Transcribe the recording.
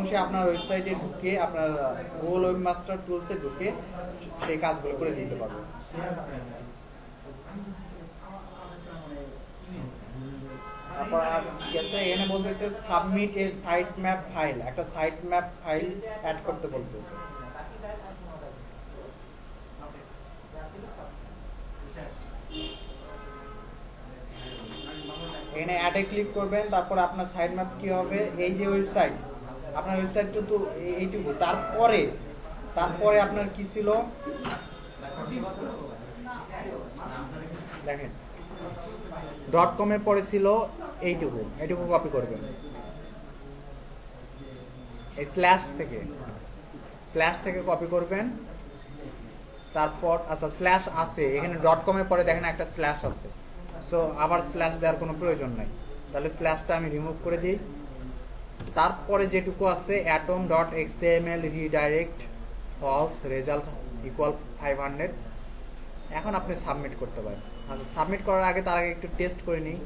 সে আপনার ওয়েবসাইটে ঢুকে আপনার গুগল ওয়েবমাস্টার টুলসে ঢুকে সেই কাজগুলো করে দিতে পারবে। তারপর আর গেছে এখানে বলতেছে submit a site map file, একটা সাইট ম্যাপ ফাইল অ্যাড করতে বলতেছে। এখানে অ্যাডে ক্লিক করবেন, তারপর আপনার সাইট ম্যাপ কি হবে, এই যে ওয়েবসাইট, আপনার ওয়েবসাইটটা তো এইটুকু, তারপরে আপনার কি ছিল দেখেন, .com এর পরে ছিল এইটুকু কপি করবেন এই স্ল্যাশ থেকে কপি করবেন। তারপর আচ্ছা স্ল্যাশ আছে এখানে, .com এর পরে দেখেন একটা স্ল্যাশ আছে, সো আবার স্ল্যাশ দেওয়ার কোনো প্রয়োজন নাই, তাহলে স্ল্যাশটা আমি রিমুভ করে দিই। তারপরে যেটুকু আছে atom.xml redirect false result equal 500, এখন আপনি সাবমিট করতে পারেন। আচ্ছা সাবমিট করার আগে তার আগে একটু টেস্ট করে নিই।